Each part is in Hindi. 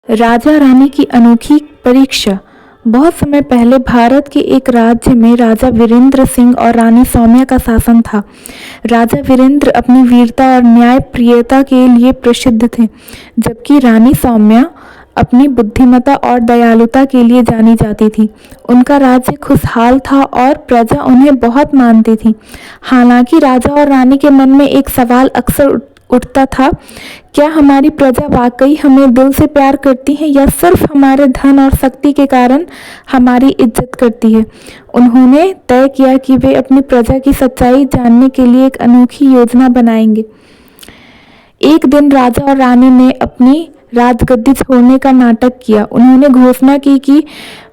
राजा रानी की अनोखी परीक्षा। बहुत समय पहले भारत के एक राज्य में राजा वीरेंद्र सिंह और रानी सौम्या का शासन था। राजा वीरेंद्र अपनी वीरता और न्यायप्रियता के लिए प्रसिद्ध थे, जबकि रानी सौम्या अपनी बुद्धिमत्ता और दयालुता के लिए जानी जाती थी। उनका राज्य खुशहाल था और प्रजा उन्हें बहुत मानती थी। हालांकि राजा और रानी के मन में एक सवाल अक्सर उठता था, क्या हमारी प्रजा वाकई हमें दिल से प्यार करती है या सिर्फ हमारे धन और शक्ति के कारण हमारी इज्जत करती है। उन्होंने तय किया कि वे अपनी प्रजा की सच्चाई जानने के लिए एक अनोखी योजना बनाएंगे। एक दिन राजा और रानी ने अपनी राजगद्दी छोड़ने का नाटक किया। उन्होंने घोषणा की कि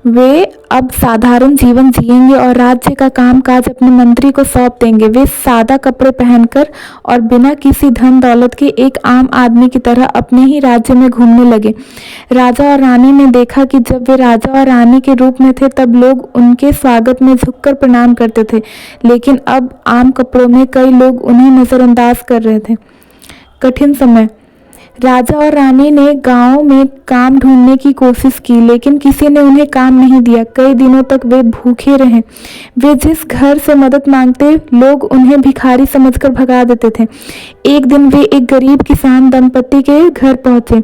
वे अब साधारण जीवन जिएंगे और राज्य का कामकाज अपने मंत्री को सौंप देंगे। वे सादा कपड़े पहनकर और बिना किसी धन दौलत के एक आम आदमी की तरह अपने ही राज्य में घूमने लगे। राजा और रानी ने देखा कि जब वे राजा और रानी के रूप में थे तब लोग उनके स्वागत में झुककर प्रणाम करते थे, लेकिन अब आम कपड़ों में कई लोग उन्हें नजरअंदाज कर रहे थे। कठिन समय। राजा और रानी ने गांव में काम ढूंढने की कोशिश की, लेकिन किसी ने उन्हें काम नहीं दिया। कई दिनों तक वे भूखे रहे। वे जिस घर से मदद मांगते, लोग उन्हें भिखारी समझकर भगा देते थे। एक दिन वे एक गरीब किसान दंपत्ति के घर पहुंचे।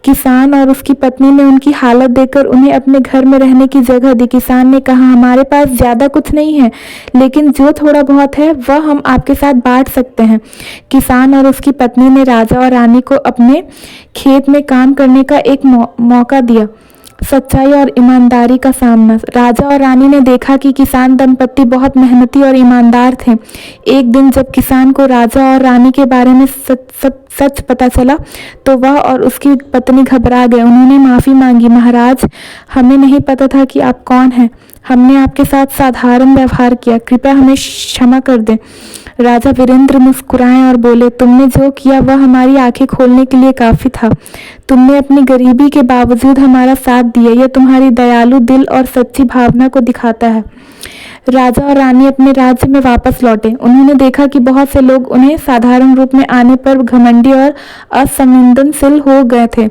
किसान और उसकी पत्नी ने उनकी हालत देखकर उन्हें अपने घर में रहने की जगह दी। किसान ने कहा, हमारे पास ज्यादा कुछ नहीं है, लेकिन जो थोड़ा बहुत है वह हम आपके साथ बांट सकते हैं। किसान और उसकी पत्नी ने राजा और रानी को अपने खेत में काम करने का एक मौका दिया। सच्चाई और ईमानदारी का सामना। राजा और रानी ने देखा कि किसान दंपत्ति बहुत मेहनती और ईमानदार थे। एक दिन जब किसान को राजा और रानी के बारे में सच पता चला तो वह और उसकी पत्नी घबरा गए। उन्होंने माफी मांगी, महाराज, हमें नहीं पता था कि आप कौन हैं। हमने आपके साथ साधारण व्यवहार किया, कृपया हमें क्षमा कर दें। राजा वीरेंद्र मुस्कुराए और बोले, तुमने जो किया वह हमारी आंखें खोलने के लिए काफी था। तुमने अपनी गरीबी के बावजूद हमारा साथ दिया। यह तुम्हारी दयालु दिल और सच्ची भावना को दिखाता है। राजा और रानी अपने राज्य में वापस लौटे। उन्होंने देखा कि बहुत से लोग उन्हें साधारण रूप में आने पर घमंडी और असंवेदनशील हो गए थे।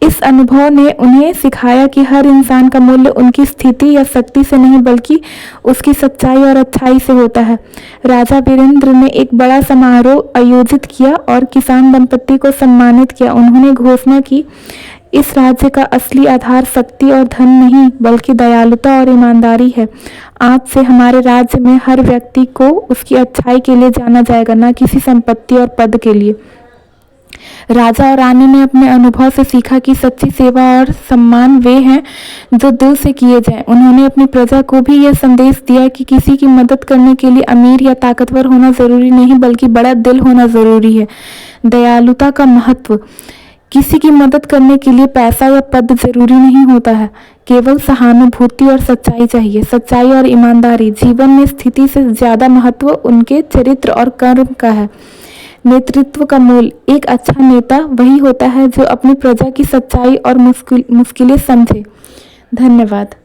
इस अनुभव ने उन्हें सिखाया कि हर इंसान का मूल्य उनकी स्थिति या शक्ति से नहीं बल्कि उसकी सच्चाई और अच्छाई से होता है। राजा वीरेंद्र ने एक बड़ा समारोह आयोजित किया और किसान दंपत्ति को सम्मानित किया। उन्होंने घोषणा की, इस राज्य का असली आधार शक्ति और धन नहीं बल्कि दयालुता और ईमानदारी है। आज से हमारे राज्य में हर व्यक्ति को उसकी अच्छाई के लिए जाना जाएगा, न किसी संपत्ति और पद के लिए। राजा और रानी ने अपने अनुभव से सीखा कि सच्ची सेवा और सम्मान वे हैं जो दिल से किए जाएं। उन्होंने अपनी प्रजा को भी यह संदेश दिया कि किसी की मदद करने के लिए अमीर या ताकतवर होना जरूरी नहीं बल्कि बड़ा दिल होना जरूरी है। दयालुता का महत्व। किसी की मदद करने के लिए पैसा या पद जरूरी नहीं होता है, केवल सहानुभूति और सच्चाई चाहिए। सच्चाई और ईमानदारी। जीवन में स्थिति से ज्यादा महत्व उनके चरित्र और कर्म का है। नेतृत्व का मूल। एक अच्छा नेता वही होता है जो अपनी प्रजा की सच्चाई और मुश्किलें समझे। धन्यवाद।